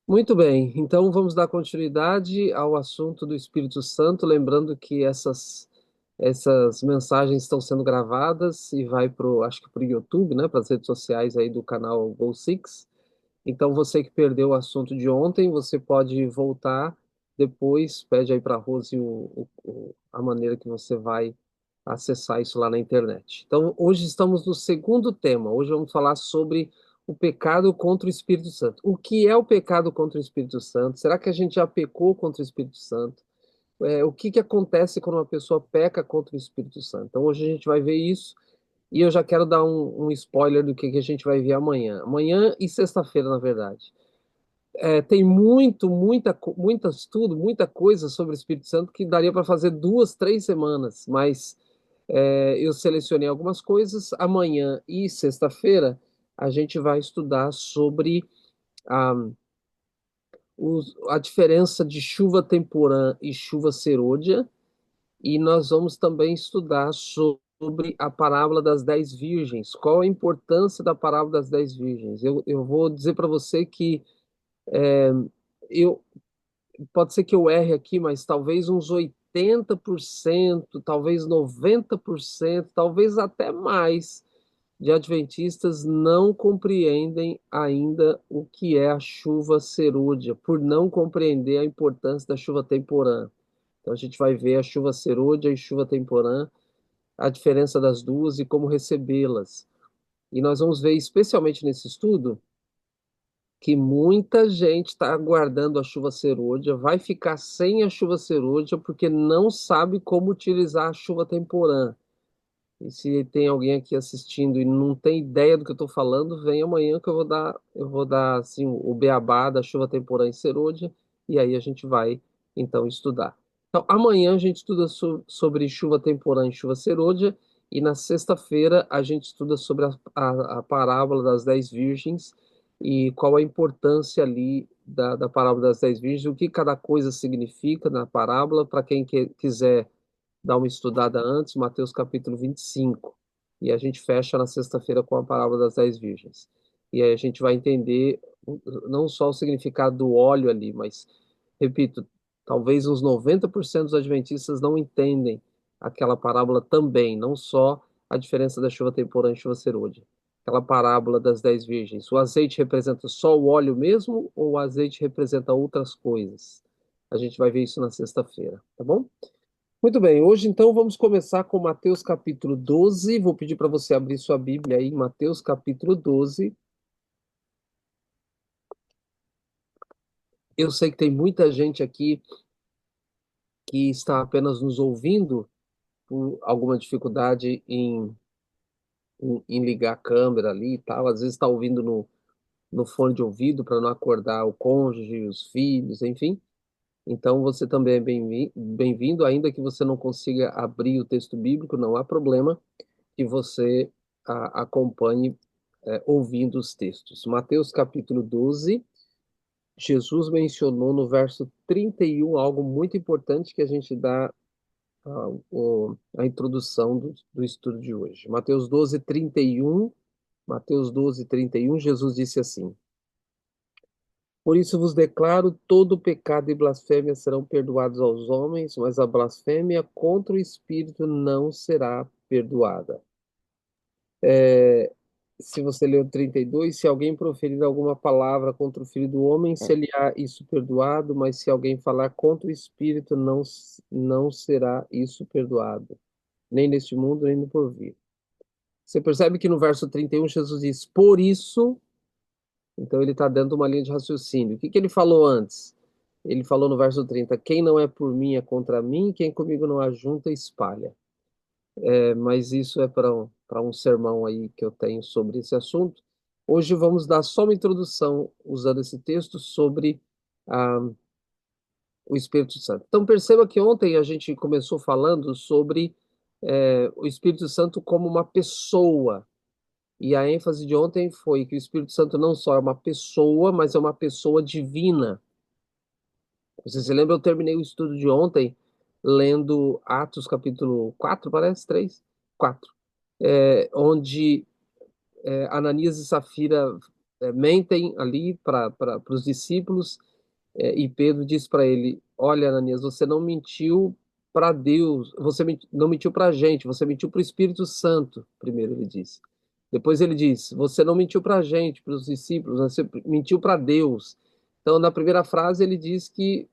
Muito bem, então vamos dar continuidade ao assunto do Espírito Santo, lembrando que essas mensagens estão sendo gravadas e vai acho que para o YouTube, né, para as redes sociais aí do canal Go Six. Então você que perdeu o assunto de ontem, você pode voltar depois, pede aí para a Rose a maneira que você vai acessar isso lá na internet. Então hoje estamos no segundo tema, hoje vamos falar sobre o pecado contra o Espírito Santo. O que é o pecado contra o Espírito Santo? Será que a gente já pecou contra o Espírito Santo? O que que acontece quando uma pessoa peca contra o Espírito Santo? Então hoje a gente vai ver isso e eu já quero dar um spoiler do que a gente vai ver amanhã. Amanhã e sexta-feira, na verdade. Tem muita estudo, muita coisa sobre o Espírito Santo que daria para fazer 2, 3 semanas, mas eu selecionei algumas coisas. Amanhã e sexta-feira a gente vai estudar sobre a, a diferença de chuva temporã e chuva serôdia, e nós vamos também estudar sobre a parábola das 10 virgens. Qual a importância da parábola das 10 virgens? Eu vou dizer para você que eu pode ser que eu erre aqui, mas talvez uns 80%, talvez 90%, talvez até mais de adventistas não compreendem ainda o que é a chuva serúdia, por não compreender a importância da chuva temporã. Então a gente vai ver a chuva serúdia e chuva temporã, a diferença das duas e como recebê-las. E nós vamos ver, especialmente nesse estudo, que muita gente está aguardando a chuva serôdia, vai ficar sem a chuva serôdia porque não sabe como utilizar a chuva temporã. E se tem alguém aqui assistindo e não tem ideia do que eu estou falando, vem amanhã que eu vou dar assim, o beabá da chuva temporã em serôdia, e aí a gente vai então estudar. Então, amanhã a gente estuda sobre chuva temporã e chuva serôdia, e na sexta-feira a gente estuda sobre a parábola das 10 virgens e qual a importância ali da parábola das 10 virgens, o que cada coisa significa na parábola, para quem quiser dar uma estudada antes, Mateus capítulo 25. E a gente fecha na sexta-feira com a parábola das 10 virgens. E aí a gente vai entender não só o significado do óleo ali, mas, repito, talvez uns 90% dos adventistas não entendem aquela parábola também, não só a diferença da chuva temporã e chuva serôdia. Aquela parábola das 10 virgens. O azeite representa só o óleo mesmo ou o azeite representa outras coisas? A gente vai ver isso na sexta-feira, tá bom? Muito bem, hoje então vamos começar com Mateus capítulo 12. Vou pedir para você abrir sua Bíblia aí, Mateus capítulo 12. Eu sei que tem muita gente aqui que está apenas nos ouvindo por alguma dificuldade em ligar a câmera ali e tal. Às vezes está ouvindo no fone de ouvido para não acordar o cônjuge, os filhos, enfim. Então você também é bem-vindo, ainda que você não consiga abrir o texto bíblico, não há problema que você acompanhe ouvindo os textos. Mateus capítulo 12, Jesus mencionou no verso 31 algo muito importante que a gente dá a introdução do estudo de hoje. Mateus 12, 31, Mateus 12, 31, Jesus disse assim: Por isso vos declaro, todo pecado e blasfêmia serão perdoados aos homens, mas a blasfêmia contra o Espírito não será perdoada. É, se você leu 32, se alguém proferir alguma palavra contra o Filho do Homem, se-lhe-á isso perdoado, mas se alguém falar contra o Espírito, não será isso perdoado, nem neste mundo, nem no porvir. Você percebe que no verso 31 Jesus diz, por isso, então ele está dando uma linha de raciocínio. O que que ele falou antes? Ele falou no verso 30, quem não é por mim é contra mim, quem comigo não ajunta, espalha. Mas isso é para um sermão aí que eu tenho sobre esse assunto. Hoje vamos dar só uma introdução usando esse texto sobre ah, o Espírito Santo. Então perceba que ontem a gente começou falando sobre o Espírito Santo como uma pessoa. E a ênfase de ontem foi que o Espírito Santo não só é uma pessoa, mas é uma pessoa divina. Você se lembra, eu terminei o estudo de ontem lendo Atos capítulo 4, parece, 3, 4, onde Ananias e Safira mentem ali para os discípulos, e Pedro diz para ele: Olha, Ananias, você não mentiu para Deus, você não mentiu para a gente, você mentiu para o Espírito Santo, primeiro ele diz. Depois ele diz: Você não mentiu para a gente, para os discípulos, você mentiu para Deus. Então, na primeira frase, ele diz que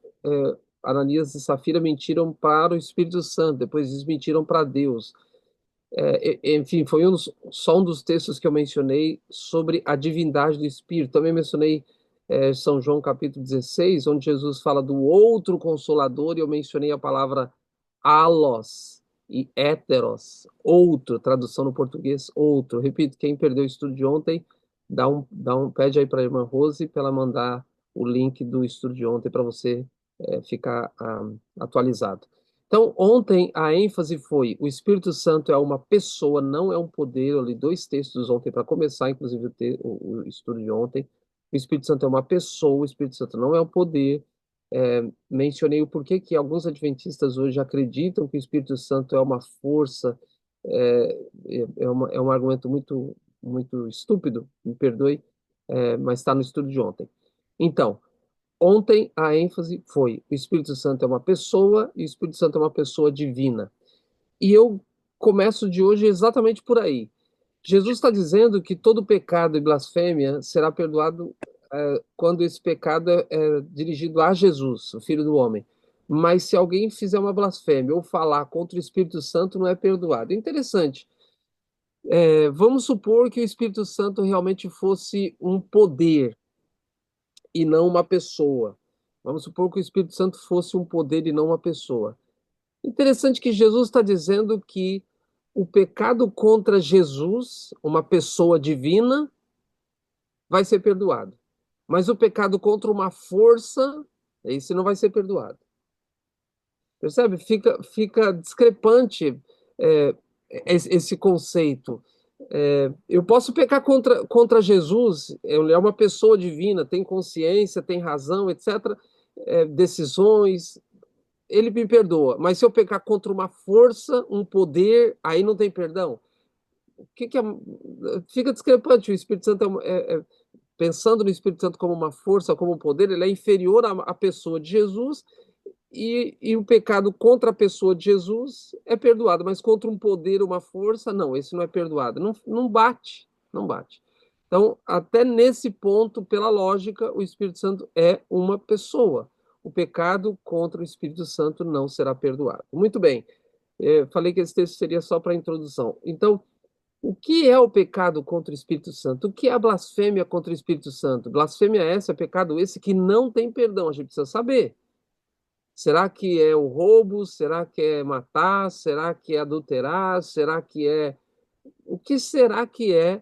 Ananias e Safira mentiram para o Espírito Santo, depois diz mentiram para Deus. Enfim, foi só um dos textos que eu mencionei sobre a divindade do Espírito. Também mencionei São João capítulo 16, onde Jesus fala do outro consolador, e eu mencionei a palavra allos e héteros, outro, tradução no português, outro. Repito, quem perdeu o estudo de ontem, pede aí para a irmã Rose para ela mandar o link do estudo de ontem para você ficar atualizado. Então, ontem a ênfase foi: o Espírito Santo é uma pessoa, não é um poder. Eu li dois textos ontem para começar, inclusive, o estudo de ontem. O Espírito Santo é uma pessoa, o Espírito Santo não é um poder. Mencionei o porquê que alguns adventistas hoje acreditam que o Espírito Santo é uma força. É um argumento muito, muito estúpido, me perdoe, mas está no estudo de ontem. Então, ontem a ênfase foi: o Espírito Santo é uma pessoa e o Espírito Santo é uma pessoa divina. E eu começo de hoje exatamente por aí. Jesus está dizendo que todo pecado e blasfêmia será perdoado quando esse pecado é dirigido a Jesus, o Filho do Homem. Mas se alguém fizer uma blasfêmia ou falar contra o Espírito Santo, não é perdoado. Interessante. Vamos supor que o Espírito Santo realmente fosse um poder e não uma pessoa. Vamos supor que o Espírito Santo fosse um poder e não uma pessoa. Interessante que Jesus está dizendo que o pecado contra Jesus, uma pessoa divina, vai ser perdoado. Mas o pecado contra uma força, esse não vai ser perdoado. Percebe? Fica discrepante é, esse conceito. Eu posso pecar contra Jesus, ele é uma pessoa divina, tem consciência, tem razão, etc. Decisões, ele me perdoa. Mas se eu pecar contra uma força, um poder, aí não tem perdão. O que é? Fica discrepante. O Espírito Santo pensando no Espírito Santo como uma força, como um poder, ele é inferior à pessoa de Jesus, e o pecado contra a pessoa de Jesus é perdoado, mas contra um poder, uma força, não, esse não é perdoado. Não, não bate, não bate. Então, até nesse ponto, pela lógica, o Espírito Santo é uma pessoa. O pecado contra o Espírito Santo não será perdoado. Muito bem. Falei que esse texto seria só para a introdução. Então, o que é o pecado contra o Espírito Santo? O que é a blasfêmia contra o Espírito Santo? Blasfêmia essa, é pecado esse que não tem perdão. A gente precisa saber. Será que é o roubo? Será que é matar? Será que é adulterar? Será que é. O que será que é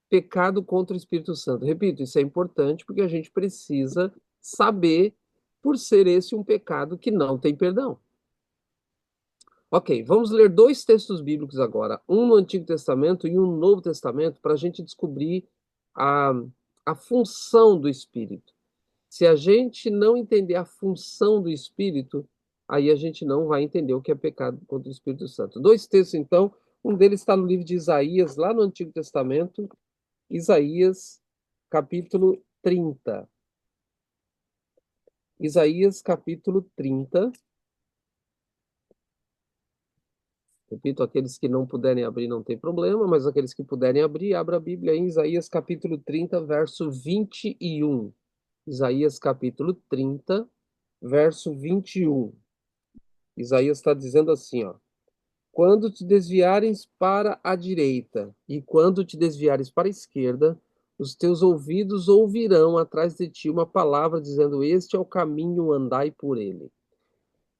pecado contra o Espírito Santo? Repito, isso é importante porque a gente precisa saber, por ser esse um pecado que não tem perdão. Ok, vamos ler dois textos bíblicos agora, um no Antigo Testamento e um no Novo Testamento, para a gente descobrir a, a função do Espírito. Se a gente não entender a função do Espírito, aí a gente não vai entender o que é pecado contra o Espírito Santo. Dois textos, então, um deles está no livro de Isaías, lá no Antigo Testamento, Isaías, capítulo 30. Isaías, capítulo 30. Repito, aqueles que não puderem abrir não tem problema, mas aqueles que puderem abrir, abra a Bíblia em Isaías capítulo 30, verso 21. Isaías capítulo 30, verso 21. Isaías está dizendo assim, ó: Quando te desviares para a direita e quando te desviares para a esquerda, os teus ouvidos ouvirão atrás de ti uma palavra dizendo: Este é o caminho, andai por ele.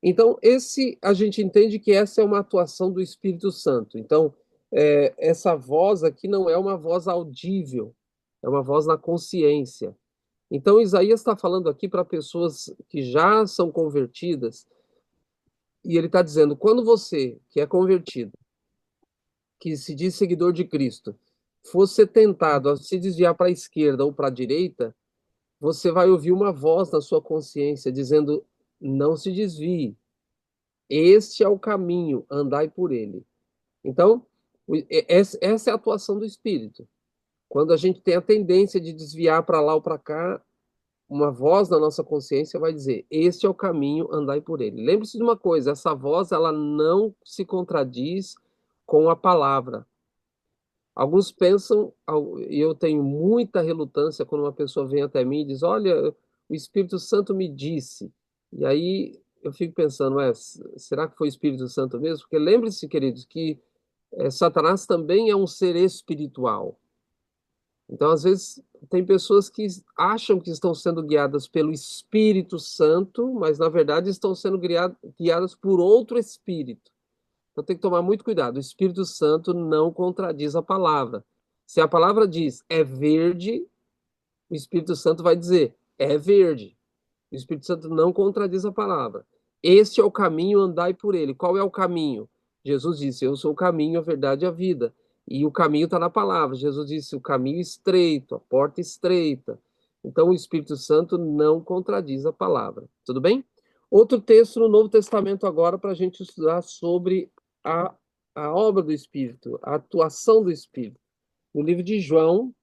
Então, esse a gente entende que essa é uma atuação do Espírito Santo. Então, essa voz aqui não é uma voz audível, é uma voz na consciência. Então, Isaías está falando aqui para pessoas que já são convertidas, e ele está dizendo: quando você, que é convertido, que se diz seguidor de Cristo, fosse tentado a se desviar para a esquerda ou para a direita, você vai ouvir uma voz na sua consciência dizendo: não se desvie, este é o caminho, andai por ele. Então, essa é a atuação do Espírito. Quando a gente tem a tendência de desviar para lá ou para cá, uma voz na nossa consciência vai dizer: este é o caminho, andai por ele. Lembre-se de uma coisa: essa voz ela não se contradiz com a palavra. Alguns pensam, e eu tenho muita relutância quando uma pessoa vem até mim e diz: olha, o Espírito Santo me disse. E aí eu fico pensando: será que foi o Espírito Santo mesmo? Porque lembre-se, queridos, que Satanás também é um ser espiritual. Então, às vezes, tem pessoas que acham que estão sendo guiadas pelo Espírito Santo, mas na verdade estão sendo guiadas por outro espírito. Então tem que tomar muito cuidado. O Espírito Santo não contradiz a palavra. Se a palavra diz é verde, o Espírito Santo vai dizer é verde. O Espírito Santo não contradiz a palavra. Este é o caminho, andai por ele. Qual é o caminho? Jesus disse: eu sou o caminho, a verdade e a vida. E o caminho está na palavra. Jesus disse: o caminho estreito, a porta estreita. Então o Espírito Santo não contradiz a palavra. Tudo bem? Outro texto no Novo Testamento agora para a gente estudar sobre a, a obra do Espírito, a atuação do Espírito. No livro de João,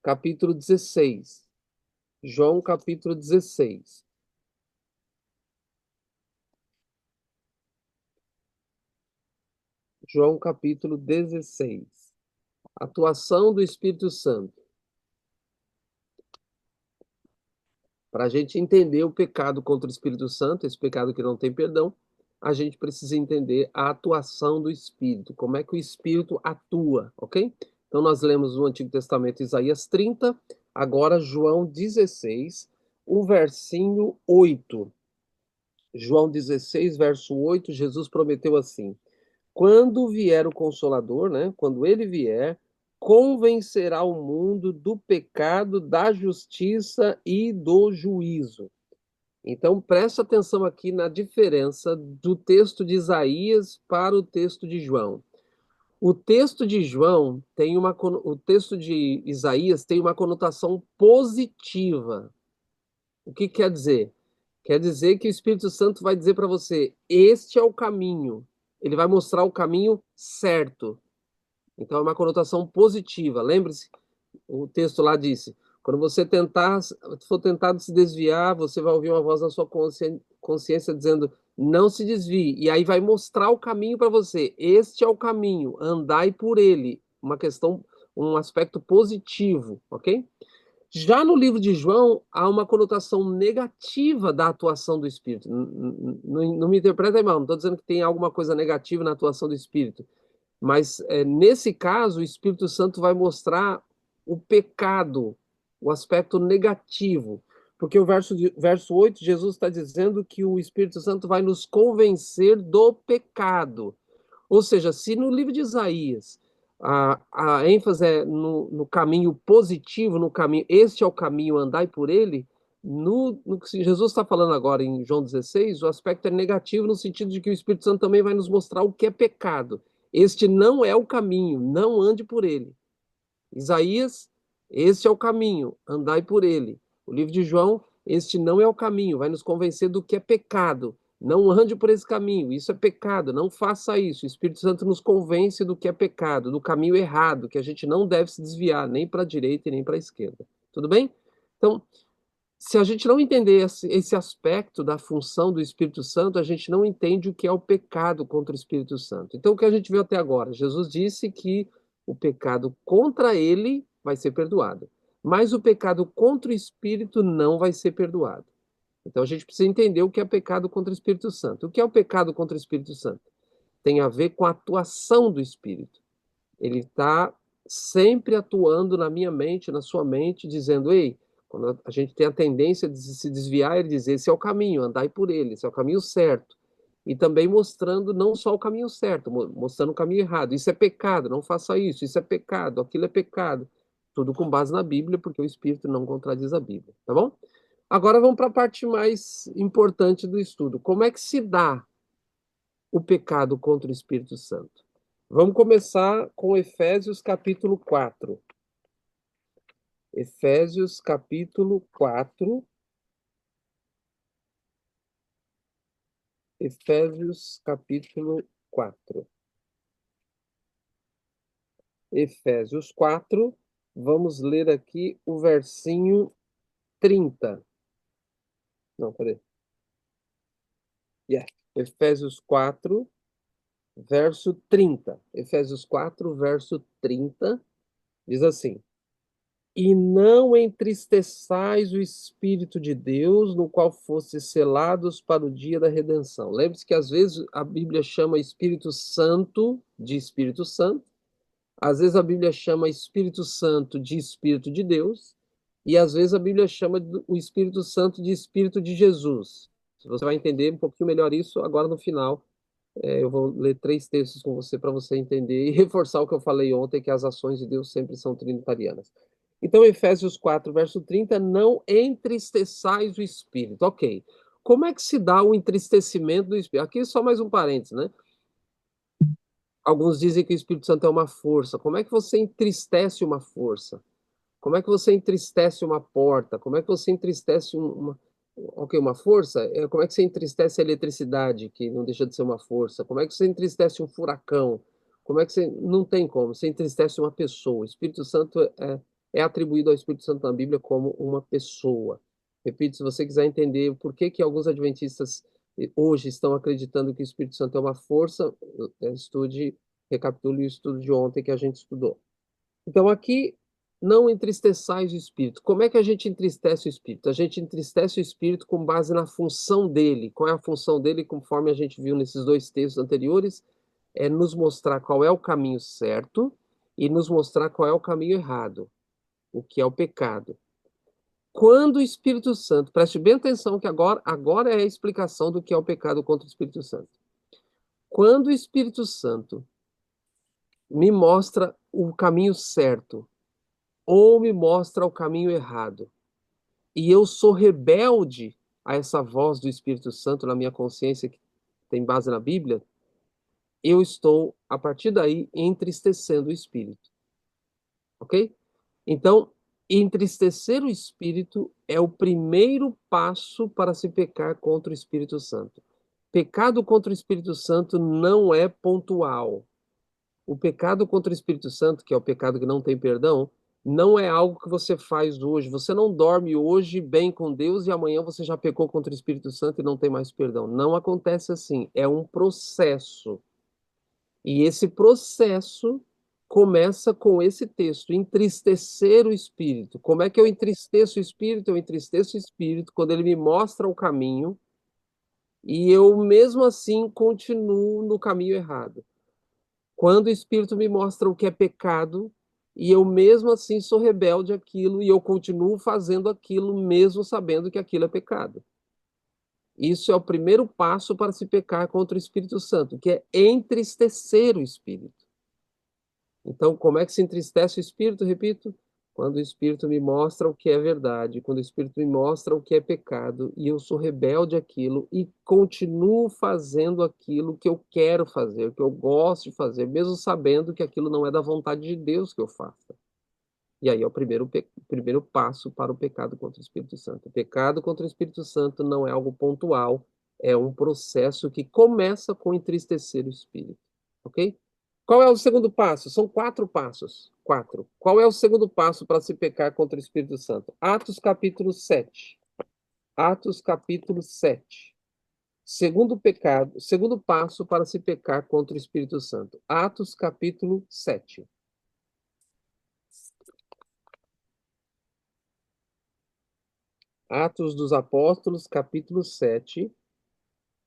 capítulo 16. João, capítulo 16. João capítulo 16. Atuação do Espírito Santo. Para a gente entender o pecado contra o Espírito Santo, esse pecado que não tem perdão, a gente precisa entender a atuação do Espírito, como é que o Espírito atua, ok? Então nós lemos no Antigo Testamento Isaías 30, agora João 16, o versinho 8. João 16, verso 8, Jesus prometeu assim: quando vier o Consolador, né? Quando ele vier, convencerá o mundo do pecado, da justiça e do juízo. Então, presta atenção aqui na diferença do texto de Isaías para o texto de João. O texto de João tem o texto de Isaías tem uma conotação positiva. O que quer dizer? Quer dizer que o Espírito Santo vai dizer para você: este é o caminho. Ele vai mostrar o caminho certo. Então é uma conotação positiva. Lembre-se, o texto lá disse: quando você for tentado se desviar, você vai ouvir uma voz na sua consciência dizendo: não se desvie. E aí vai mostrar o caminho para você. Este é o caminho, andai por ele. Uma questão, um aspecto positivo, ok? Já no livro de João, há uma conotação negativa da atuação do Espírito. Não me interpreta mal, não estou dizendo que tem alguma coisa negativa na atuação do Espírito. Mas nesse caso, o Espírito Santo vai mostrar o pecado, o aspecto negativo. Porque o verso 8, Jesus está dizendo que o Espírito Santo vai nos convencer do pecado. Ou seja, se no livro de Isaías a ênfase é no caminho positivo, no caminho, este é o caminho, andai por ele, no que Jesus está falando agora em João 16, o aspecto é negativo no sentido de que o Espírito Santo também vai nos mostrar o que é pecado. Este não é o caminho, não ande por ele. Isaías, este é o caminho, andai por ele. O livro de João, este não é o caminho, vai nos convencer do que é pecado. Não ande por esse caminho, isso é pecado, não faça isso. O Espírito Santo nos convence do que é pecado, do caminho errado, que a gente não deve se desviar nem para a direita e nem para a esquerda. Tudo bem? Então, se a gente não entender esse aspecto da função do Espírito Santo, a gente não entende o que é o pecado contra o Espírito Santo. Então, o que a gente viu até agora? Jesus disse que o pecado contra ele vai ser perdoado, mas o pecado contra o Espírito não vai ser perdoado. Então, a gente precisa entender o que é pecado contra o Espírito Santo. O que é o pecado contra o Espírito Santo? Tem a ver com a atuação do Espírito. Ele está sempre atuando na minha mente, na sua mente, dizendo: ei, quando a gente tem a tendência de se desviar, ele diz: esse é o caminho, andai por ele, esse é o caminho certo. E também mostrando não só o caminho certo, mostrando o caminho errado. Isso é pecado, não faça isso é pecado, aquilo é pecado. Tudo com base na Bíblia, porque o Espírito não contradiz a Bíblia, tá bom? Agora vamos para a parte mais importante do estudo. Como é que se dá o pecado contra o Espírito Santo? Vamos começar com Efésios capítulo 4. Efésios capítulo 4. Efésios capítulo 4. Efésios 4, vamos ler aqui o versinho 30. Não, peraí. Yeah. Efésios 4, verso 30. Efésios 4, verso 30, diz assim: E não entristeçais o Espírito de Deus, no qual fostes selados para o dia da redenção. Lembre-se que às vezes a Bíblia chama Espírito Santo de Espírito Santo, às vezes a Bíblia chama Espírito Santo de Espírito de Deus, e às vezes a Bíblia chama o Espírito Santo de Espírito de Jesus. Você vai entender um pouquinho melhor isso agora no final. Eu vou ler 3 textos com você para você entender e reforçar o que eu falei ontem, que as ações de Deus sempre são trinitarianas. Então, Efésios 4, verso 30, não entristeçais o Espírito. Ok. Como é que se dá o entristecimento do Espírito? Aqui só mais um parênteses, né? Alguns dizem que o Espírito Santo é uma força. Como é que você entristece uma força? Como é que você entristece uma porta? Como é que você entristece uma força? Como é que você entristece a eletricidade, que não deixa de ser uma força? Como é que você entristece um furacão? Como é que você... Não tem como. Você entristece uma pessoa. O Espírito Santo é atribuído ao Espírito Santo na Bíblia como uma pessoa. Repito, se você quiser entender por que que alguns adventistas hoje estão acreditando que o Espírito Santo é uma força, estude, recapitule o estudo de ontem que a gente estudou. Então, aqui, não entristeçais o espírito. Como é que a gente entristece o espírito? A gente entristece o espírito com base na função dele. Qual é a função dele, conforme a gente viu nesses 2 textos anteriores? É nos mostrar qual é o caminho certo e nos mostrar qual é o caminho errado, o que é o pecado. Quando o Espírito Santo, preste bem atenção que agora é a explicação do que é o pecado contra o Espírito Santo. Quando o Espírito Santo me mostra o caminho certo ou me mostra o caminho errado, e eu sou rebelde a essa voz do Espírito Santo na minha consciência, que tem base na Bíblia, eu estou, a partir daí, entristecendo o Espírito. Ok? Então, entristecer o Espírito é o primeiro passo para se pecar contra o Espírito Santo. Pecado contra o Espírito Santo não é pontual. O pecado contra o Espírito Santo, que é o pecado que não tem perdão, não é algo que você faz hoje. Você não dorme hoje bem com Deus e amanhã você já pecou contra o Espírito Santo e não tem mais perdão. Não acontece assim. É um processo. E esse processo começa com esse texto, entristecer o Espírito. Como é que eu entristeço o Espírito? Eu entristeço o Espírito quando ele me mostra o caminho e eu mesmo assim continuo no caminho errado. Quando o Espírito me mostra o que é pecado, e eu mesmo assim sou rebelde àquilo, e eu continuo fazendo aquilo, mesmo sabendo que aquilo é pecado. Isso é o primeiro passo para se pecar contra o Espírito Santo, que é entristecer o Espírito. Então, como é que se entristece o Espírito? Repito, quando o Espírito me mostra o que é verdade, quando o Espírito me mostra o que é pecado, e eu sou rebelde àquilo e continuo fazendo aquilo que eu quero fazer, que eu gosto de fazer, mesmo sabendo que aquilo não é da vontade de Deus que eu faça. E aí é o primeiro passo para o pecado contra o Espírito Santo. O pecado contra o Espírito Santo não é algo pontual, é um processo que começa com entristecer o Espírito. Ok? Qual é o segundo passo? São 4 passos. 4. Qual é o segundo passo para se pecar contra o Espírito Santo? Atos capítulo 7. Atos capítulo 7. Segundo pecado, segundo passo para se pecar contra o Espírito Santo. Atos capítulo 7. Atos dos Apóstolos, capítulo 7,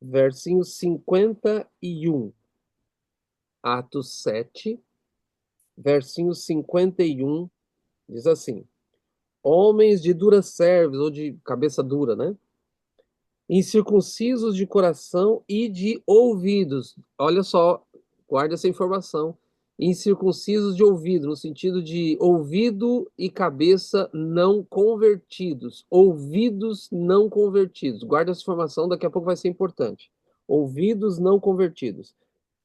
versinho 51. Atos 7, versinho 51, diz assim: Homens de dura cerviz, ou de cabeça dura, né? Incircuncisos de coração e de ouvidos. Olha só, guarde essa informação. Incircuncisos de ouvido, no sentido de ouvido e cabeça não convertidos. Ouvidos não convertidos. Guarde essa informação, daqui a pouco vai ser importante. Ouvidos não convertidos.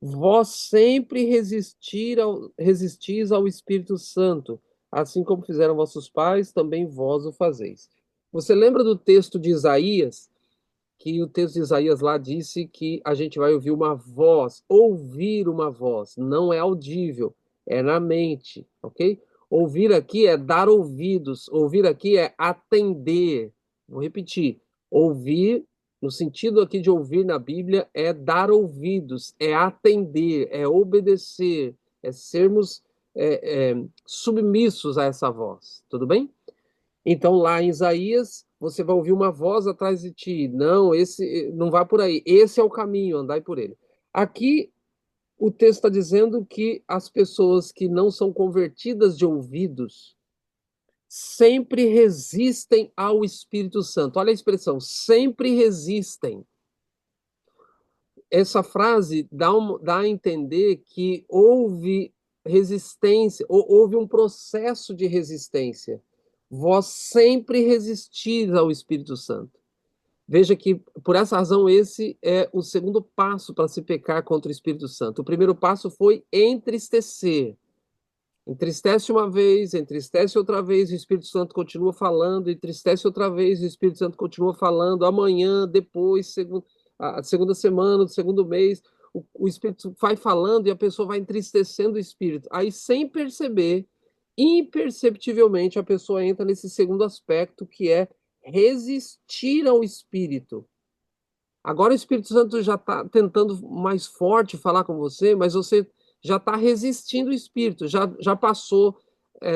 Vós sempre resistis ao Espírito Santo, assim como fizeram vossos pais, também vós o fazeis. Você lembra do texto de Isaías? Que o texto de Isaías lá disse que a gente vai ouvir uma voz, não é audível. é na mente, ok? Ouvir aqui é dar ouvidos, ouvir aqui é atender. Vou repetir. Ouvir, no sentido aqui de ouvir na Bíblia, é dar ouvidos, é atender, é obedecer, é sermos submissos a essa voz. Tudo bem? Então, lá em Isaías, você vai ouvir uma voz atrás de ti. Não, esse não vai por aí. Esse é o caminho, andai por ele. Aqui, o texto está dizendo que as pessoas que não são convertidas de ouvidos sempre resistem ao Espírito Santo. Olha a expressão, sempre resistem. Essa frase dá a entender que houve resistência, ou houve um processo de resistência. Vós sempre resistis ao Espírito Santo. Veja que, por essa razão, esse é o segundo passo para se pecar contra o Espírito Santo. O primeiro passo foi entristecer. Entristece uma vez, entristece outra vez, o Espírito Santo continua falando, entristece outra vez, o Espírito Santo continua falando, amanhã, depois, a segunda semana, do segundo mês, o Espírito vai falando e a pessoa vai entristecendo o Espírito. Aí, sem perceber, imperceptivelmente, a pessoa entra nesse segundo aspecto, que é resistir ao Espírito. Agora o Espírito Santo já está tentando mais forte falar com você, mas você já está resistindo o Espírito, já passou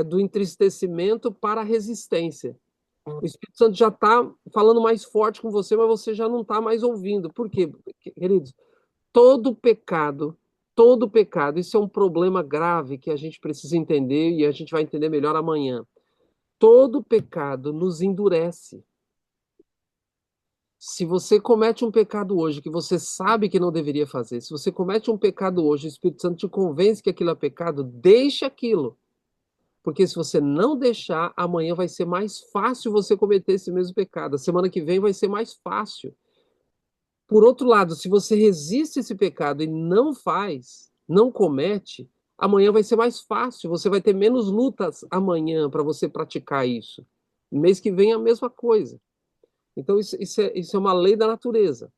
do entristecimento para a resistência. O Espírito Santo já está falando mais forte com você, mas você já não está mais ouvindo. Por quê, queridos? Todo pecado, todo pecado, isso é um problema grave que a gente precisa entender e a gente vai entender melhor amanhã. Todo pecado nos endurece. Se você comete um pecado hoje que você sabe que não deveria fazer, se você comete um pecado hoje, o Espírito Santo te convence que aquilo é pecado, deixa aquilo. Porque se você não deixar, amanhã vai ser mais fácil você cometer esse mesmo pecado. A semana que vem vai ser mais fácil. Por outro lado, se você resiste esse pecado e não faz, não comete, amanhã vai ser mais fácil. Você vai ter menos lutas amanhã para você praticar isso. No mês que vem, a mesma coisa. Então, isso é uma lei da natureza.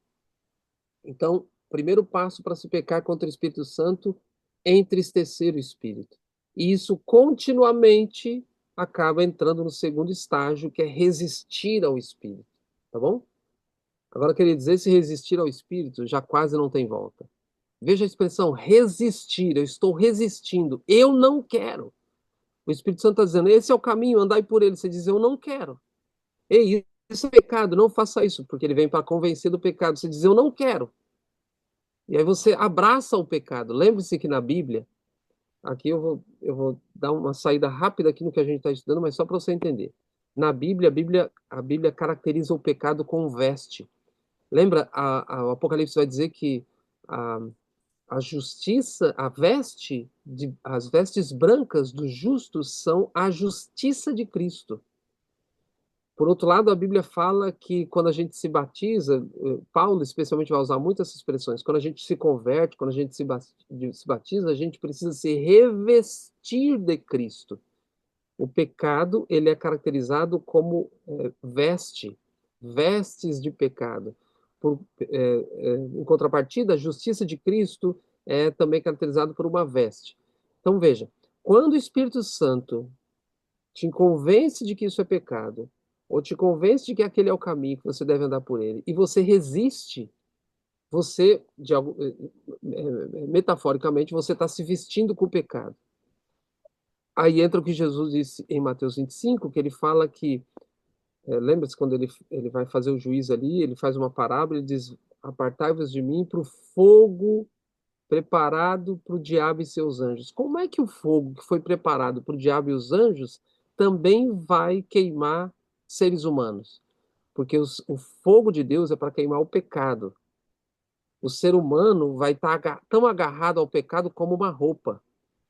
Então, primeiro passo para se pecar contra o Espírito Santo é entristecer o Espírito. E isso continuamente acaba entrando no segundo estágio, que é resistir ao Espírito. Tá bom? Agora, eu queria dizer, se resistir ao Espírito já quase não tem volta. Veja a expressão resistir. Eu estou resistindo. Eu não quero. O Espírito Santo está dizendo, esse é o caminho, andai por ele. Você diz, eu não quero. Ei, isso é pecado, não faça isso, porque ele vem para convencer do pecado. Você diz, eu não quero. E aí você abraça o pecado. Lembre-se que na Bíblia, aqui eu vou dar uma saída rápida aqui no que a gente está estudando, mas só para você entender. Na Bíblia, a Bíblia caracteriza o pecado com veste. Lembra, o Apocalipse vai dizer que a, a justiça, as vestes brancas dos justos são a justiça de Cristo. Por outro lado, a Bíblia fala que quando a gente se batiza, Paulo especialmente vai usar muito essas expressões, quando a gente se converte, quando a gente se batiza, a gente precisa se revestir de Cristo. O pecado, ele é caracterizado como vestes de pecado. Em contrapartida, a justiça de Cristo é também caracterizado por uma veste. Então, veja, quando o Espírito Santo te convence de que isso é pecado, ou te convence de que aquele é o caminho, que você deve andar por ele, e você resiste, você, metaforicamente, você está se vestindo com o pecado. Aí entra o que Jesus disse em Mateus 25, que ele fala que, lembra-se quando ele vai fazer o juízo ali, ele faz uma parábola, ele diz, apartai-vos de mim para o fogo preparado para o diabo e seus anjos. Como é que o fogo que foi preparado para o diabo e os anjos também vai queimar seres humanos? Porque o fogo de Deus é para queimar o pecado. O ser humano vai estar tão agarrado ao pecado como uma roupa.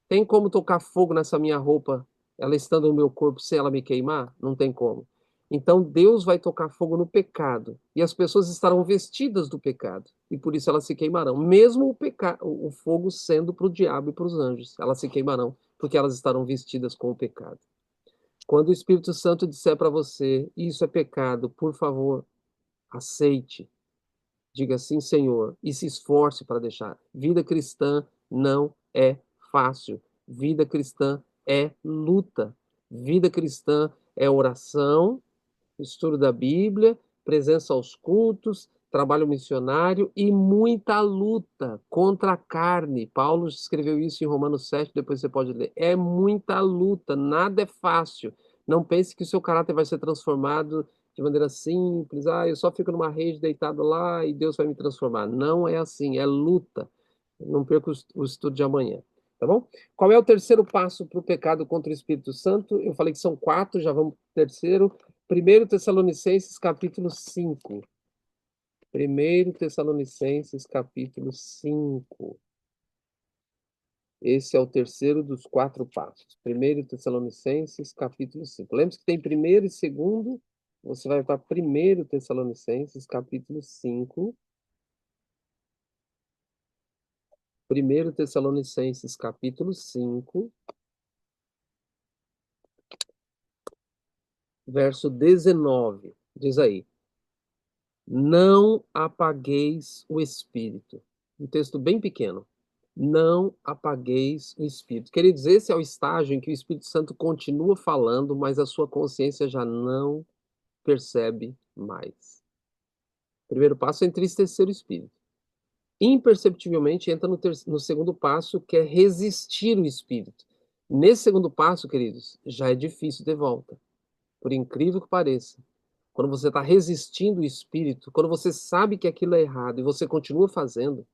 Tem como tocar fogo nessa minha roupa, ela estando no meu corpo, sem ela me queimar? Não tem como. Então Deus vai tocar fogo no pecado e as pessoas estarão vestidas do pecado e por isso elas se queimarão, mesmo o fogo sendo para o diabo e para os anjos, elas se queimarão porque elas estarão vestidas com o pecado. Quando o Espírito Santo disser para você, isso é pecado, por favor, aceite. Diga sim, Senhor, e se esforce para deixar. Vida cristã não é fácil. Vida cristã é luta. Vida cristã é oração, estudo da Bíblia, presença aos cultos, trabalho missionário e muita luta contra a carne. Paulo escreveu isso em Romanos 7, depois você pode ler. É muita luta, nada é fácil. Não pense que o seu caráter vai ser transformado de maneira simples. Ah, eu só fico numa rede deitado lá e Deus vai me transformar. Não é assim, é luta. Não perca o estudo de amanhã, tá bom? Qual é o terceiro passo para o pecado contra o Espírito Santo? Eu falei que são quatro, já vamos para o terceiro. 1 Tessalonicenses, capítulo 5. 1 Tessalonicenses, capítulo 5. Esse é o terceiro dos quatro passos. 1 Tessalonicenses, capítulo 5. Lembre-se que tem primeiro e segundo. Você vai para 1 Tessalonicenses, capítulo 5. 1 Tessalonicenses, capítulo 5, verso 19. Diz aí: não apagueis o espírito. Um texto bem pequeno. Não apagueis o espírito. Queridos, esse é o estágio em que o Espírito Santo continua falando, mas a sua consciência já não percebe mais. O primeiro passo é entristecer o espírito. Imperceptivelmente entra no segundo passo, que é resistir o espírito. Nesse segundo passo, queridos, já é difícil ter volta. Por incrível que pareça. Quando você está resistindo o espírito, quando você sabe que aquilo é errado e você continua fazendo,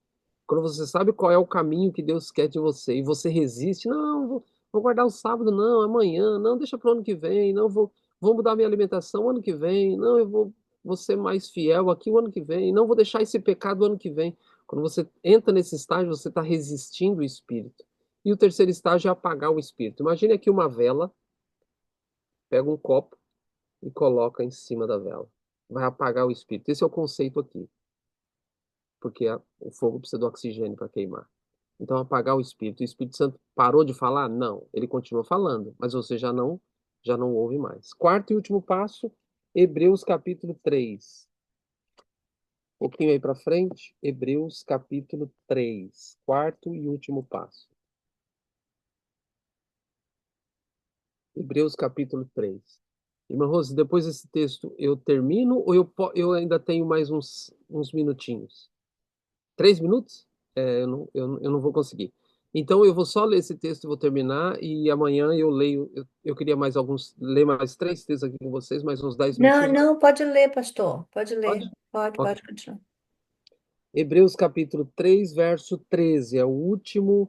quando você sabe qual é o caminho que Deus quer de você e você resiste, não, vou guardar o sábado, não, amanhã, não, deixa para o ano que vem, não, vou mudar minha alimentação ano que vem, não, vou ser mais fiel aqui o ano que vem, não vou deixar esse pecado o ano que vem. Quando você entra nesse estágio, você está resistindo o espírito. E o terceiro estágio é apagar o espírito. Imagine aqui uma vela, pega um copo e coloca em cima da vela. Vai apagar o espírito. Esse é o conceito aqui, porque o fogo precisa do oxigênio para queimar. Então, apagar o Espírito. O Espírito Santo parou de falar? Não, ele continua falando, mas você já não ouve mais. Quarto e último passo, Hebreus capítulo 3. Um pouquinho aí para frente, Hebreus capítulo 3. Quarto e último passo. Hebreus capítulo 3. Irmã Rose, depois desse texto eu termino ou eu ainda tenho mais uns minutinhos? 3 minutos? Eu não vou conseguir. Então eu vou só ler esse texto e vou terminar, e amanhã eu leio. Eu queria ler mais 3 textos aqui com vocês, mais uns 10 Não, minutinhos. não, pode ler, pastor. Pode ler. Pode? Pode, Ok. pode continuar. Hebreus capítulo 3, verso 13. É o último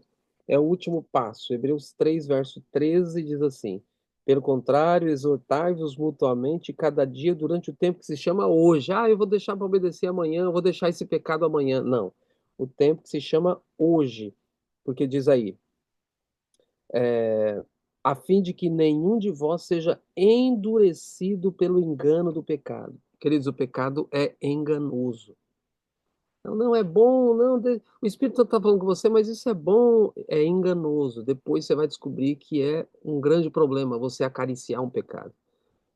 passo. Hebreus 3, verso 13 diz assim: pelo contrário, exortai-vos mutuamente cada dia durante o tempo que se chama hoje. Ah, eu vou deixar para obedecer amanhã, eu vou deixar esse pecado amanhã. Não. O tempo que se chama hoje. Porque diz aí, a fim de que nenhum de vós seja endurecido pelo engano do pecado. Queridos, o pecado é enganoso. Não, não é bom, não. O Espírito Santo está falando com você, mas isso é bom, é enganoso. Depois você vai descobrir que é um grande problema você acariciar um pecado.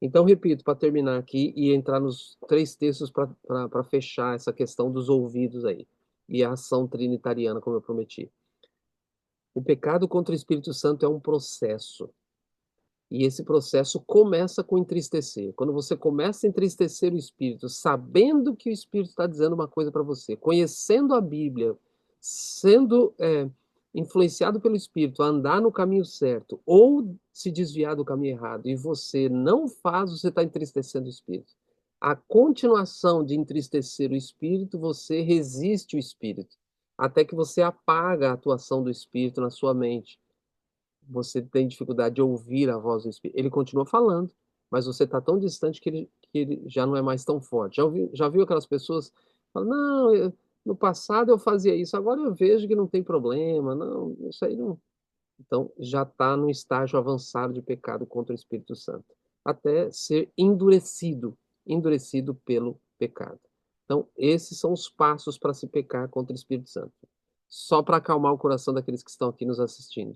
Então, repito, para terminar aqui e entrar nos 3 textos para fechar essa questão dos ouvidos aí e a ação trinitariana, como eu prometi. O pecado contra o Espírito Santo é um processo. E esse processo começa com entristecer. Quando você começa a entristecer o Espírito, sabendo que o Espírito está dizendo uma coisa para você, conhecendo a Bíblia, sendo influenciado pelo Espírito a andar no caminho certo ou se desviar do caminho errado, e você não faz, você está entristecendo o Espírito. A continuação de entristecer o Espírito, você resiste o Espírito, até que você apaga a atuação do Espírito na sua mente. Você tem dificuldade de ouvir a voz do Espírito. Ele continua falando, mas você está tão distante que ele já não é mais tão forte. Já viu aquelas pessoas que falam, não, no passado eu fazia isso, agora eu vejo que não tem problema, não, isso aí não. Então, já está no estágio avançado de pecado contra o Espírito Santo, até ser endurecido pelo pecado. Então, esses são os passos para se pecar contra o Espírito Santo. Só para acalmar o coração daqueles que estão aqui nos assistindo.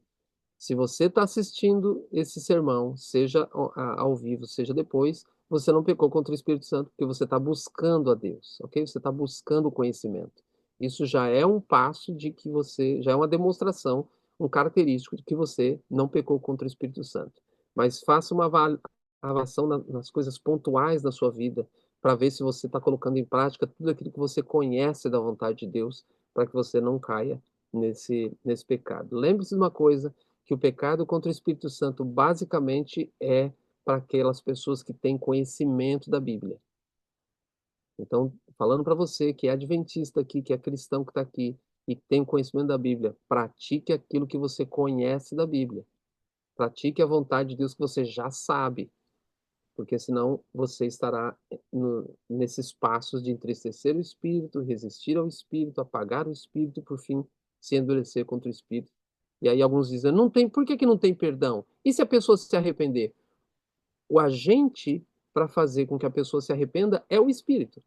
Se você está assistindo esse sermão, seja ao vivo, seja depois, você não pecou contra o Espírito Santo, porque você está buscando a Deus, ok? Você está buscando o conhecimento. Isso já é um passo de que já é uma demonstração. um característico de que você não pecou contra o Espírito Santo. Mas faça uma avaliação nas coisas pontuais da sua vida, para ver se você está colocando em prática tudo aquilo que você conhece da vontade de Deus, para que você não caia nesse pecado. Lembre-se de uma coisa, que o pecado contra o Espírito Santo basicamente é para aquelas pessoas que têm conhecimento da Bíblia. Então, falando para você que é adventista aqui, que é cristão que está aqui e que tem conhecimento da Bíblia, pratique aquilo que você conhece da Bíblia. Pratique a vontade de Deus que você já sabe, porque senão você estará nesses passos de entristecer o Espírito, resistir ao Espírito, apagar o Espírito e, por fim, se endurecer contra o Espírito. E aí alguns dizem, não tem, por que que não tem perdão? E se a pessoa se arrepender? O agente para fazer com que a pessoa se arrependa é o Espírito.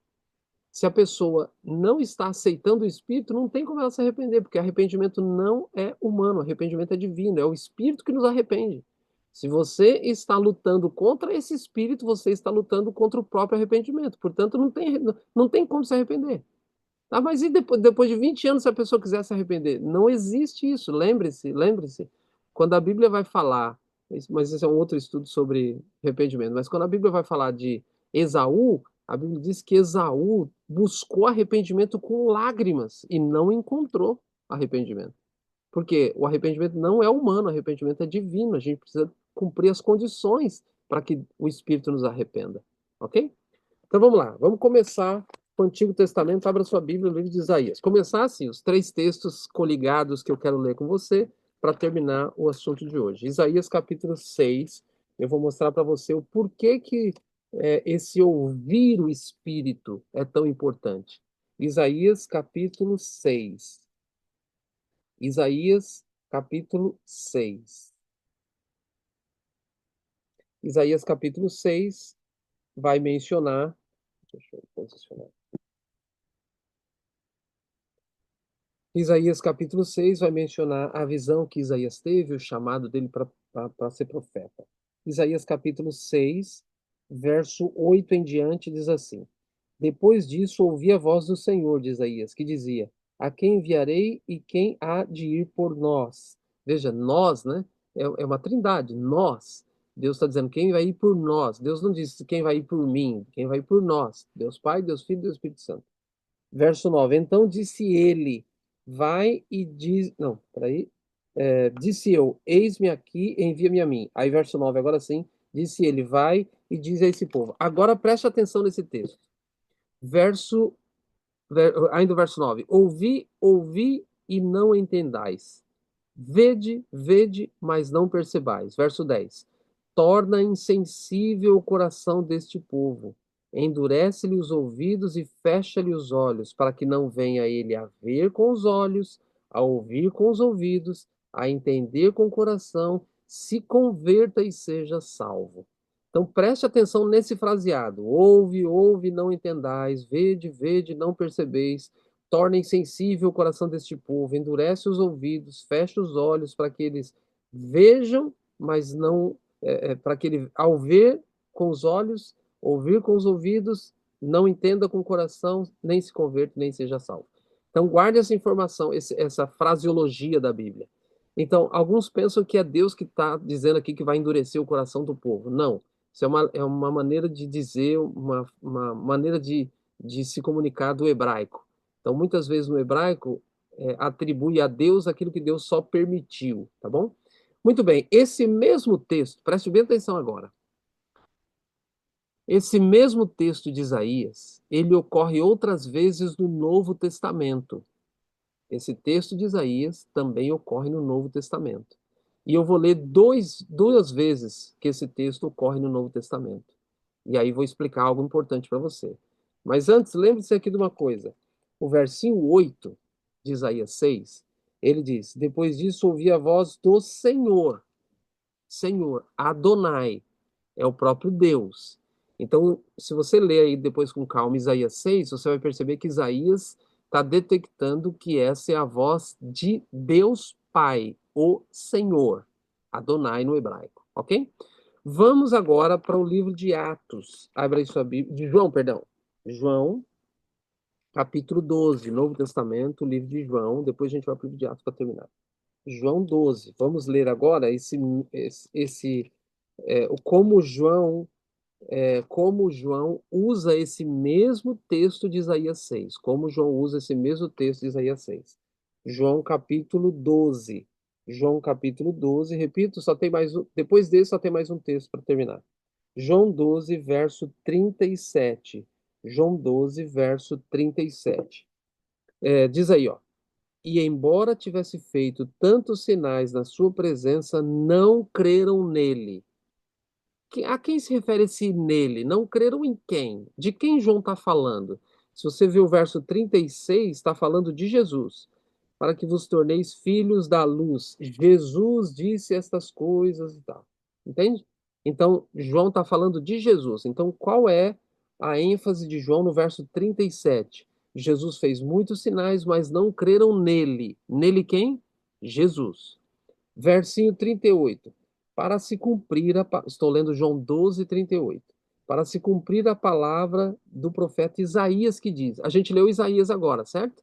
Se a pessoa não está aceitando o Espírito, não tem como ela se arrepender, porque arrependimento não é humano, arrependimento é divino, é o Espírito que nos arrepende. Se você está lutando contra esse Espírito, você está lutando contra o próprio arrependimento. Portanto, não tem como se arrepender. Ah, mas e depois de 20 anos, se a pessoa quiser se arrepender? Não existe isso. Lembre-se, lembre-se. Quando a Bíblia vai falar, mas esse é um outro estudo sobre arrependimento, mas quando a Bíblia vai falar de Esaú, a Bíblia diz que Esaú buscou arrependimento com lágrimas e não encontrou arrependimento. Porque o arrependimento não é humano, o arrependimento é divino. A gente precisa cumprir as condições para que o Espírito nos arrependa. Ok? Então vamos lá, vamos começar com o Antigo Testamento. Abra sua Bíblia no livro de Isaías. Começar assim, os 3 textos coligados que eu quero ler com você para terminar o assunto de hoje. Isaías capítulo 6, eu vou mostrar para você o porquê que esse ouvir o Espírito é tão importante. Isaías capítulo 6. Isaías capítulo 6. Isaías capítulo 6 vai mencionar. Deixa eu posicionar. Isaías capítulo 6 vai mencionar a visão que Isaías teve, o chamado dele para ser profeta. Isaías capítulo 6, verso 8 em diante, diz assim: Depois disso ouvi a voz do Senhor, de Isaías, que dizia: A quem enviarei e quem há de ir por nós? Veja, nós, né? É uma trindade, nós. Deus está dizendo quem vai ir por nós. Deus não diz quem vai ir por mim, quem vai ir por nós. Deus Pai, Deus Filho e Deus Espírito Santo. Verso 9. Então disse ele, vai e diz. Não, peraí. Disse eu, eis-me aqui, envia-me a mim. Aí, verso 9, agora sim. Disse ele, vai e diz a esse povo. Agora preste atenção nesse texto. Ainda o verso 9. Ouvi, ouvi e não entendais. Vede, vede, mas não percebais. Verso 10. Torna insensível o coração deste povo, endurece-lhe os ouvidos e fecha-lhe os olhos, para que não venha ele a ver com os olhos, a ouvir com os ouvidos, a entender com o coração, se converta e seja salvo. Então preste atenção nesse fraseado. Ouve, ouve, não entendais, vede, vede, não percebeis. Torna insensível o coração deste povo, endurece os ouvidos, fecha os olhos para que eles vejam, mas não, para que ele, ao ver com os olhos, ouvir com os ouvidos, não entenda com o coração, nem se converta, nem seja salvo. Então guarde essa informação, essa fraseologia da Bíblia. Então, alguns pensam que é Deus que está dizendo aqui que vai endurecer o coração do povo. Não. Isso é uma maneira de dizer, uma maneira de se comunicar do hebraico. Então, muitas vezes no hebraico, atribui a Deus aquilo que Deus só permitiu, tá bom? Muito bem, esse mesmo texto, preste bem atenção agora. Esse mesmo texto de Isaías, ele ocorre outras vezes no Novo Testamento. Esse texto de Isaías também ocorre no Novo Testamento. E eu vou ler duas vezes que esse texto ocorre no Novo Testamento. E aí vou explicar algo importante para você. Mas antes, lembre-se aqui de uma coisa. O versinho 8 de Isaías 6, ele diz: Depois disso ouvi a voz do Senhor. Senhor, Adonai, é o próprio Deus. Então, se você ler aí depois com calma Isaías 6, você vai perceber que Isaías está detectando que essa é a voz de Deus Pai, o Senhor, Adonai no hebraico, ok? Vamos agora para o livro de Atos. Abra aí sua Bíblia, de João, perdão. João, capítulo 12, Novo Testamento, livro de João. Depois a gente vai para o livro de Atos para terminar. João 12. Vamos ler agora o como João usa esse mesmo texto de Isaías 6. Como João usa esse mesmo texto de Isaías 6. João capítulo 12. João capítulo 12, repito, só tem mais um, depois desse só tem mais um texto para terminar. João 12, verso 37. João 12, verso 37. Diz aí, ó. E embora tivesse feito tantos sinais na sua presença, não creram nele. A quem se refere esse nele? Não creram em quem? De quem João está falando? Se você vê o verso 36, está falando de Jesus. Para que vos torneis filhos da luz. Jesus disse estas coisas e tal. Entende? Então, João está falando de Jesus. Então, qual é a ênfase de João no verso 37? Jesus fez muitos sinais, mas não creram nele. Nele quem? Jesus. Versinho 38. Para se cumprir Estou lendo João 12, 38. Para se cumprir a palavra do profeta Isaías que diz. A gente leu Isaías agora, certo?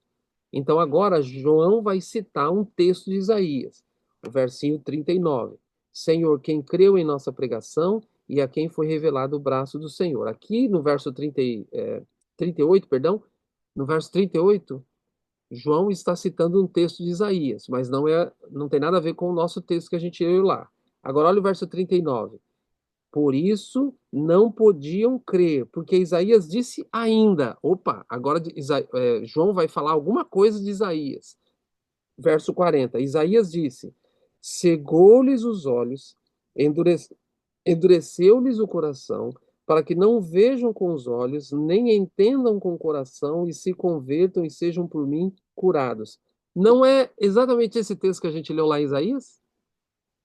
Então agora João vai citar um texto de Isaías, o versinho 39. Senhor, quem creu em nossa pregação e a quem foi revelado o braço do Senhor. Aqui no verso 38, perdão, no verso 38, João está citando um texto de Isaías, mas não tem nada a ver com o nosso texto que a gente leu lá. Agora olha o verso 39. Por isso não podiam crer, porque Isaías disse ainda. Opa, agora João vai falar alguma coisa de Isaías. Verso 40. Isaías disse: cegou-lhes os olhos, endureceu-lhes o coração, para que não vejam com os olhos, nem entendam com o coração, e se convertam e sejam por mim curados. Não é exatamente esse texto que a gente leu lá em Isaías?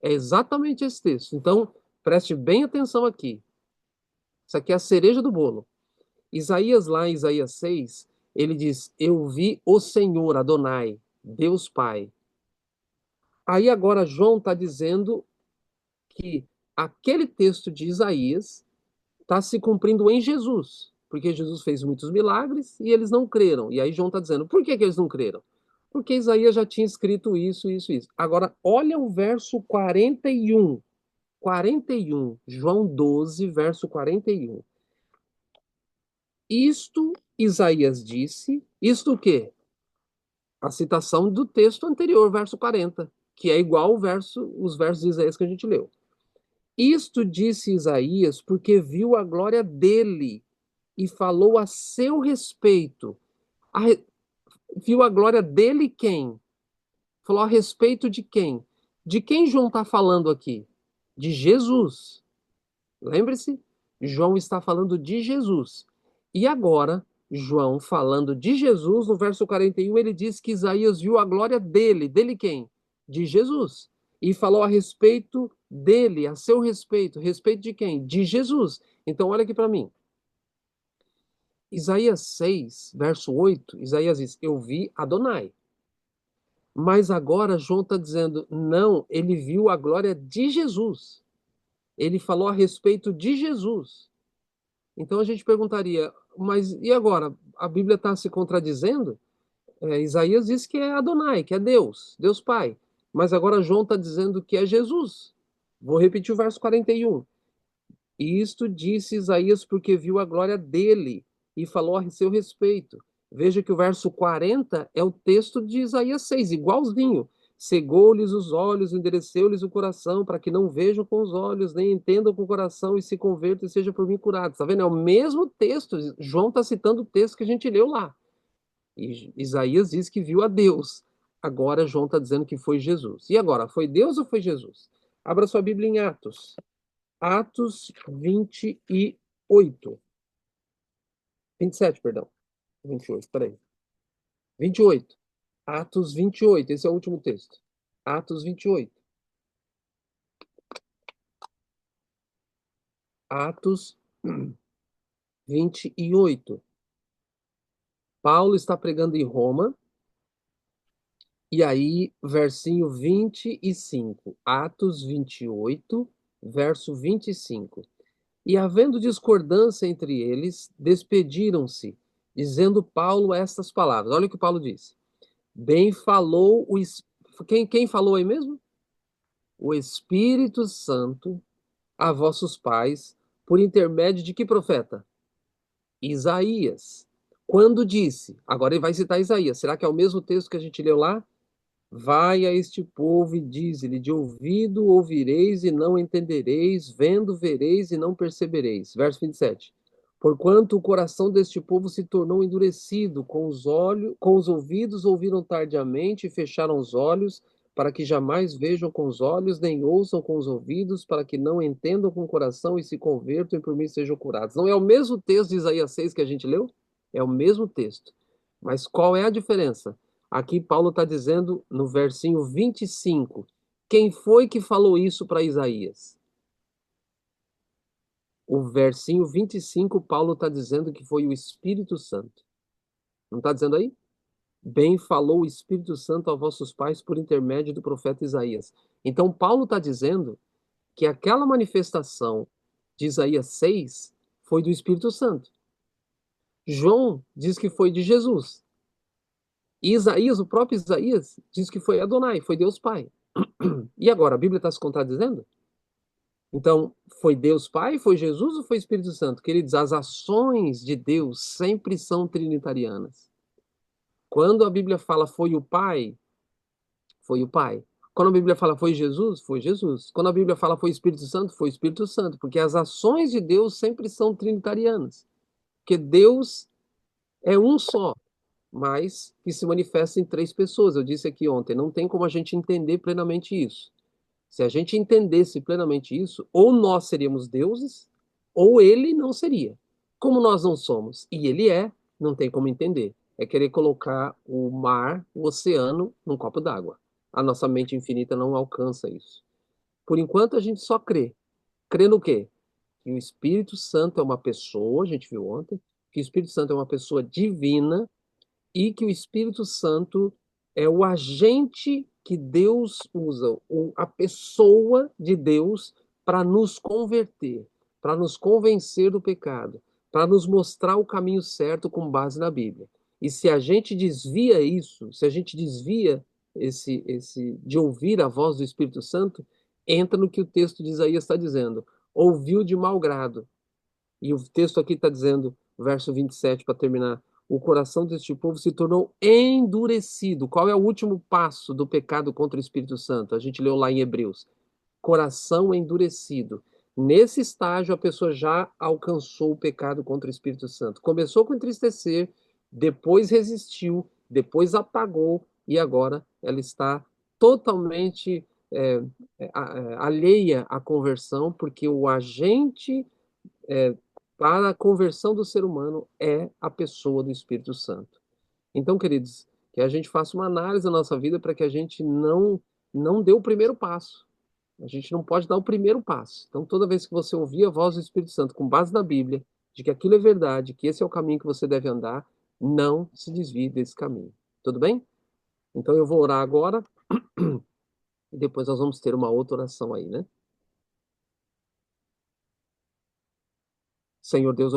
É exatamente esse texto. Então, preste bem atenção aqui. Isso aqui é a cereja do bolo. Isaías, lá em Isaías 6, ele diz: eu vi o Senhor, Adonai, Deus Pai. Aí agora João está dizendo que aquele texto de Isaías está se cumprindo em Jesus, porque Jesus fez muitos milagres e eles não creram. E aí João está dizendo, por que eles não creram? Porque Isaías já tinha escrito isso, isso, isso. Agora, olha o verso 41. 41, João 12, verso 41. Isto Isaías disse, isto o quê? A citação do texto anterior, verso 40, que é igual os versos de Isaías que a gente leu. Isto disse Isaías porque viu a glória dele e falou a seu respeito. Viu a glória dele quem? Falou a respeito de quem? De quem João está falando aqui? De Jesus. Lembre-se, João está falando de Jesus. E agora, João falando de Jesus, no verso 41, ele diz que Isaías viu a glória dele. Dele quem? De Jesus. E falou a respeito dele, a seu respeito. Respeito de quem? De Jesus. Então, olha aqui para mim. Isaías 6, verso 8, Isaías diz: eu vi Adonai. Mas agora João está dizendo: não, ele viu a glória de Jesus. Ele falou a respeito de Jesus. Então a gente perguntaria: mas e agora? A Bíblia está se contradizendo? Isaías diz que é Adonai, que é Deus, Deus Pai. Mas agora João está dizendo que é Jesus. Vou repetir o verso 41. Isto disse Isaías porque viu a glória dele e falou a seu respeito. Veja que o verso 40 é o texto de Isaías 6, igualzinho. Cegou-lhes os olhos, endureceu-lhes o coração, para que não vejam com os olhos, nem entendam com o coração, e se convertam e sejam por mim curados. Está vendo? É o mesmo texto. João está citando o texto que a gente leu lá. E Isaías diz que viu a Deus. Agora João está dizendo que foi Jesus. E agora, foi Deus ou foi Jesus? Abra sua Bíblia em Atos. Atos 28. 27, perdão. 28, peraí. 28. Atos 28, esse é o último texto. Atos 28. Atos 28. Paulo está pregando em Roma, e aí, versinho 25. Atos 28, verso 25. E havendo discordância entre eles, despediram-se, dizendo Paulo estas palavras. Olha o que Paulo diz. Bem Quem falou aí mesmo? O Espírito Santo a vossos pais, por intermédio de que profeta? Isaías. Quando disse, agora ele vai citar Isaías, será que é o mesmo texto que a gente leu lá? Vai a este povo e dize-lhe: de ouvido ouvireis e não entendereis, vendo vereis e não percebereis. Verso 27. Porquanto o coração deste povo se tornou endurecido, com os olhos, com os ouvidos ouviram tardiamente e fecharam os olhos, para que jamais vejam com os olhos, nem ouçam com os ouvidos, para que não entendam com o coração e se convertam e por mim sejam curados. Não é o mesmo texto de Isaías 6 que a gente leu? É o mesmo texto. Mas qual é a diferença? Aqui Paulo está dizendo no versinho 25, quem foi que falou isso para Isaías? O versinho 25, Paulo está dizendo que foi o Espírito Santo. Não está dizendo aí? Bem falou o Espírito Santo a vossos pais por intermédio do profeta Isaías. Então Paulo está dizendo que aquela manifestação de Isaías 6 foi do Espírito Santo. João diz que foi de Jesus. E Isaías, o próprio Isaías, diz que foi Adonai, foi Deus Pai. E agora, a Bíblia está se contradizendo? Então, foi Deus Pai, foi Jesus ou foi Espírito Santo? Queridos, as ações de Deus sempre são trinitarianas. Quando a Bíblia fala foi o Pai, foi o Pai. Quando a Bíblia fala foi Jesus, foi Jesus. Quando a Bíblia fala foi Espírito Santo, foi Espírito Santo. Porque as ações de Deus sempre são trinitarianas. Porque Deus é um só, mas que se manifesta em três pessoas. Eu disse aqui ontem, não tem como a gente entender plenamente isso. Se a gente entendesse plenamente isso, ou nós seríamos deuses, ou ele não seria. Como nós não somos e ele é, não tem como entender. É querer colocar o mar, o oceano, num copo d'água. A nossa mente infinita não alcança isso. Por enquanto, a gente só crê. Crê no quê? Que o Espírito Santo é uma pessoa, a gente viu ontem, que o Espírito Santo é uma pessoa divina e que o Espírito Santo é o agente que Deus usa, a pessoa de Deus para nos converter, para nos convencer do pecado, para nos mostrar o caminho certo com base na Bíblia. E se a gente desvia isso, se a gente desvia esse de ouvir a voz do Espírito Santo, entra no que o texto de Isaías está dizendo. Ouviu de mau grado, e o texto aqui está dizendo, verso 27, para terminar, o coração deste povo se tornou endurecido. Qual é o último passo do pecado contra o Espírito Santo? A gente leu lá em Hebreus. Coração endurecido. Nesse estágio, a pessoa já alcançou o pecado contra o Espírito Santo. Começou com entristecer, depois resistiu, depois apagou, e agora ela está totalmente alheia à conversão, porque o agente é, para a conversão do ser humano é a pessoa do Espírito Santo. Então, queridos, que a gente faça uma análise da nossa vida para que a gente não dê o primeiro passo. A gente não pode dar o primeiro passo. Então, toda vez que você ouvir a voz do Espírito Santo com base na Bíblia, de que aquilo é verdade, que esse é o caminho que você deve andar, não se desvie desse caminho. Tudo bem? Então, eu vou orar agora e depois nós vamos ter uma outra oração aí, né? Senhor Deus,